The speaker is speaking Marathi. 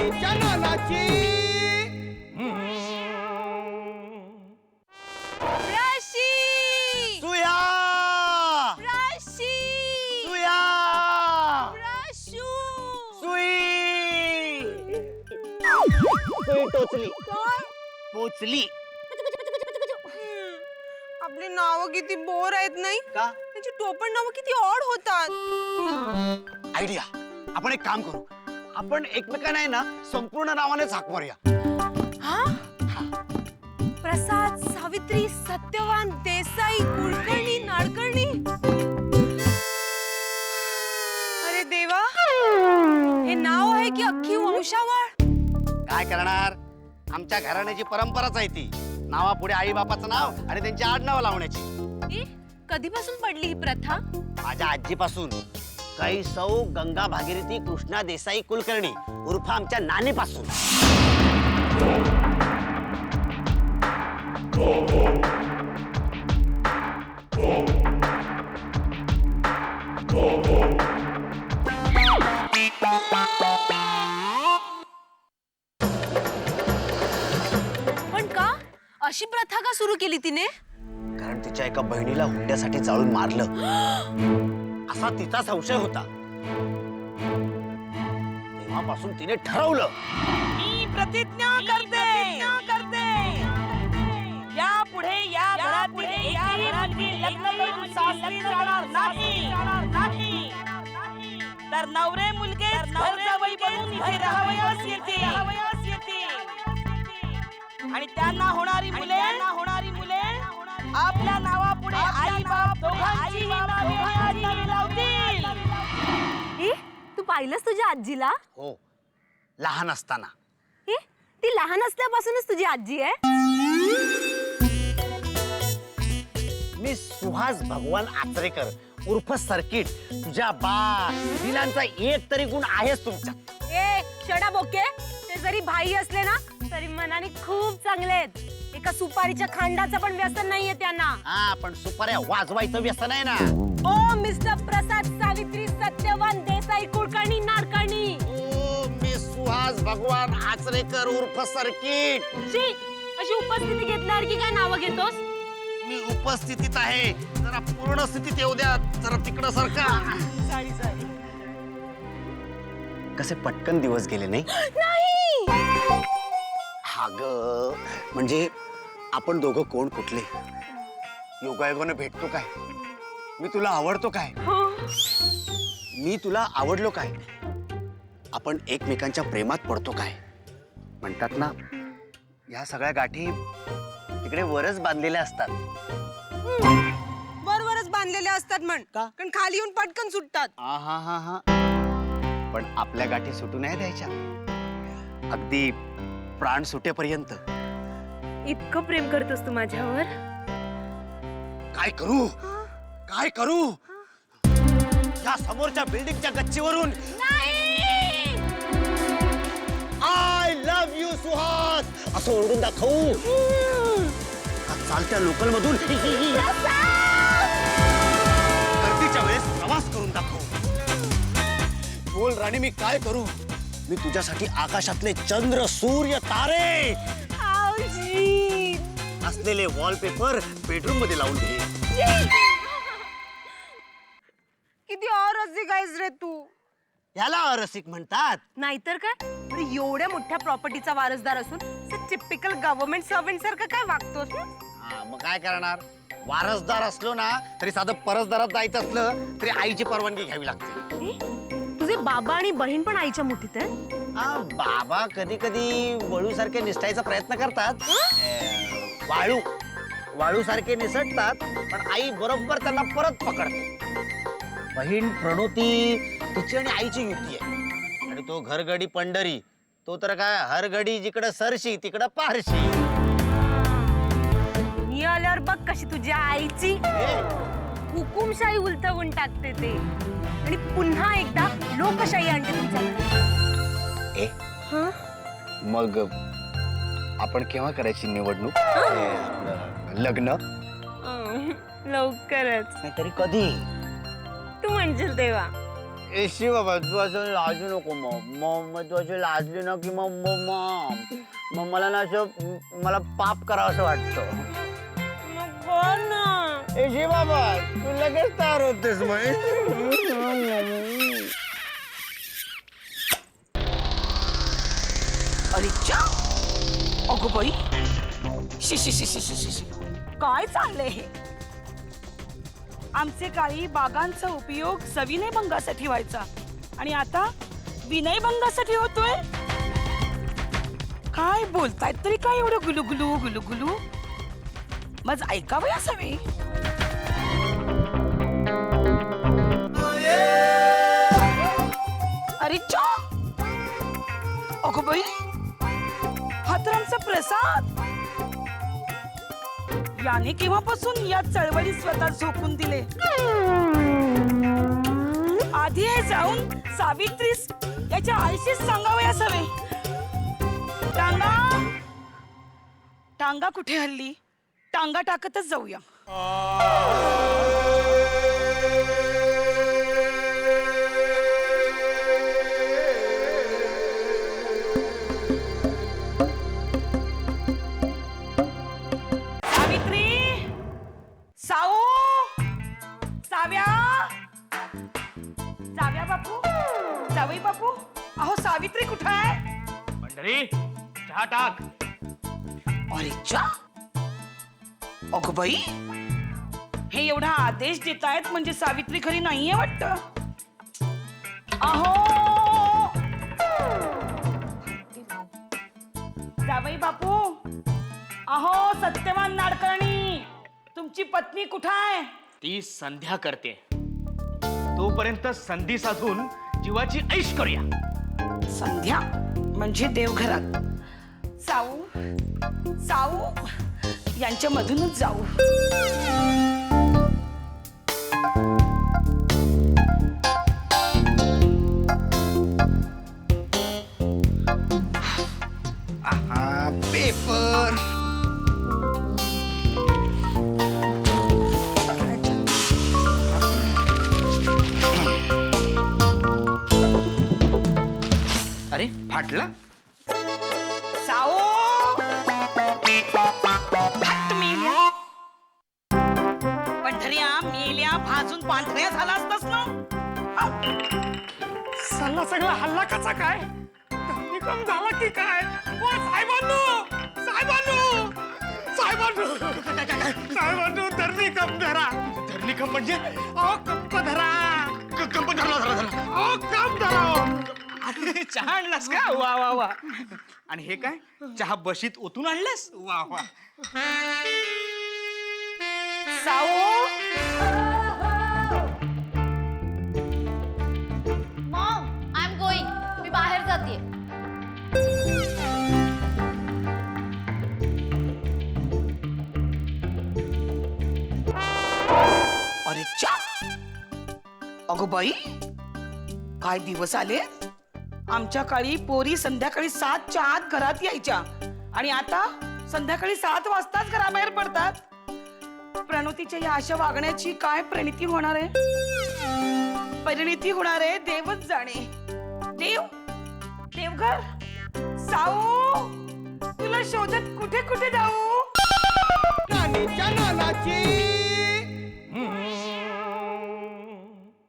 राणीच्या नानाची. सुया सुया सुई सुई टोचली पोचली. आपली नावं किती बोर आहेत नाही का त्याची टोपण नावं किती ऑड होतात. आयडिया. आपण एक काम करू, आपण एकमेकांना आहे ना संपूर्ण नावानेच हाक मारूया. हा प्रसाद सावित्री सत्यवान देसाई कुलकर्णी नाडकर्णी. अरे देवा, हे नाव आहे की अख्खी वंशावळ. काय करणार, आमच्या घराण्याची परंपराच आहे ती. नावापुढे आई बापाचं नाव आणि त्यांची आडनाव लावण्याची. कधीपासून पडली ही प्रथा? माझ्या आजीपासून, काही सौ गंगा भागीरथी कृष्णा देसाई कुलकर्णी उर्फ आमच्या नानीपासून. पण का अशी प्रथा का सुरू केली तिने? कारण तिच्या एका बहिणीला हुंड्यासाठी जाळून मारलं असा तिचा संशय होता. तेव्हापासून तिने ठरवलं, मी प्रतिज्ञा करते यापुढे या घरातील लग्न करून सासरी जाणार नाही. तर नवरे मुलगे घरजावई बनून इथे राहावयास येते आणि त्यांना होणारी मुले आपल्या नावापुढे आई बाप दोघांचीही नावे आडनावे लावतील. तू पाहिलंस तुझ्या आजीला? हो, लहान असताना. ती लहान असल्यापासूनच तुझी आजी आहे? मी सुहास भगवान आचरेकर उर्फ सर्किट. तुझ्या दिलांचा एक तरी गुण आहेच तुमच्यात. शडा बोके, ते जरी भाई असले ना तरी मनाने खूप चांगले आहेत. एका सुपारीच्या खांडाचं पण व्यसन नाहीये त्यांना. हा, पण सुपाऱ्या वाजवायचं व्यसन आहे ना. ओ मिस्टर प्रसाद सावित्री सत्यवान देसाई कुलकर्णी नाडकर्णी. ओ मी सुहास भगवान आचरेकर उर्फ सर्किट. अशी उपस्थिती घेतल्यावर की काय नावं घेतोस? मी उपस्थितीत आहे, जरा पूर्ण स्थितीत येऊ द्या. जरा तिकडं सरका. कसे पटकन दिवस गेले नाही? हा ग, म्हणजे आपण दोघं कोण कुठले? योगायोगाने भेटतो काय? मी तुला आवडतो काय? मी तुला आवडलो काय? आपण एकमेकांच्या प्रेमात पडतो काय? म्हणतात ना, या सगळ्या गाठी तिकडे वरच बांधलेल्या असतात. वरवरच बांधलेल्या असतात म्हण. कारण खाली येऊन पटकन सुटतात. हा, पण आपल्या गाठी सुटू नाही द्यायच्या, अगदी प्राण सुटेपर्यंत. इतकं प्रेम करतोस तू माझ्यावर? काय करू या समोरच्या बिल्डिंगच्या गच्चीवरून आय लव्ह यू सुहास असं ओरडून दाखवू का चालत्या लोकल मधून गर्दीच्या वेळेस प्रवास करून दाखवू? बोल राणी, मी काय करू? मी तुझ्यासाठी आकाशातले चंद्र सूर्य तारे असलेले वॉलपेपर बेडरूम मध्ये लावून दे. किती अरसिक आहेस रे तू. याला अरसिक म्हणतात. नाहीतर काय? अरे एवढ्या मोठ्या प्रॉपर्टीचा वारसदार असून टिपिकल गव्हर्नमेंट सर्वंट सारखं काय वागतोस? मग काय करणार? वारसदार असलो ना तरी साधं परसदारात जायचं असलं तरी आईची परवानगी घ्यावी लागते. तुझे बाबा आणि बहीण पण आईच्या मुठीत आहे? बाबा कधी कधी वळू सारखे निसटायचा प्रयत्न करतात. वाळू सारखे निसटतात, पण आई बरोबर त्यांना परत पकडते. बहीण प्रणोती तिची आणि आईची युती आहे. आणि तो घरगडी पंढरी, तो तर काय हर घडी जिकडं सरशी तिकडं पारशी. मी आल्यावर बघ कशी तुझ्या आईची हुकुमशाही उलथवून टाकते ते, आणि पुन्हा एकदा लोकशाही आणते तुमच्याकडे. मग आपण केव्हा करायची निवडणूक? लग्न लवकरच. नाहीतरी कधी? तू म्हणशील तेव्हा. एशी बाबा तू असं लाजू नको मग तू अशी लाजली ना की मग मला ना असं मला पाप करावं असं वाटतं. नको ना. एशी बाबा तू लगेच तयार होतेस मग. अरेच्या अगो बाई शी शी शी शी शी शी शी. काय चाललंय हे? आमचे काळी बागांचा उपयोग सविनयभंगासाठी व्हायचा आणि आता विनयभंगासाठी होतोय. काय बोलतायत तरी काय एवढं गुलुगुलू गुलुगुलू. मग ऐकावं या सवे. अरेच्या अगो बाई हा तर आमचा प्रसाद. याने केव्हापासून या चळवळीत स्वतः झोकून दिले. आधी हे जाऊन सावित्रीस याच्या आईशीच सांगावयास हवे. टांगा टांगा कुठे हल्ली? टांगा टाकतच जाऊया. साऊ साव्या साव्या बापू जावई बापू अहो सावित्री कुठं आहे? पंढरी चहा टाक. अरे चा अगं बाई हे एवढा आदेश देत आहेत म्हणजे सावित्री खरी नाहीये वाटतं. अहो जावई बापू अहो सत्यवान नाडकर्णी तुमची पत्नी कुठं आहे? ती संध्या करते. तोपर्यंत संधी साधून जीवाची ऐश करूया. संध्या म्हणजे देवघरात. साऊ साऊ यांच्या मधूनच जाऊ. पेपर अरे फाटला. साऊ पंढऱ्या मेल्या भाजून पांढऱ्या झाला असतास ना. सल्ला सगळा हल्ला कसा काय? धरणीकम झाला की काय? ओ साहेबांनो साहेबांनो साहेबांनो साहेबांनो धरणीकम धरा. धरणीकम म्हणजे अहो कंप धरा. कंप धरला धरा धरा. अहो कंप धरा. चहा आणलास का? वा वा वा. आणि हे काय चहा बशीत ओतून आणलास? वा वा. साऊ मॉम आय एम गोइंग. मी बाहेर जाते. अरे चा अगो बाई काय दिवस आले. आमच्या काळी पोरी संध्याकाळी 7च्या आत घरात यायच्या आणि आता संध्याकाळी 7 वाजताच घराबाहेर पडतात. प्रणोतीच्या या अशा वागण्याची काय परिणती होणार आहे? परिणती होणार आहे देवच जाणे. देव देवघर साऊ तुला शोधत कुठे कुठे जाऊ?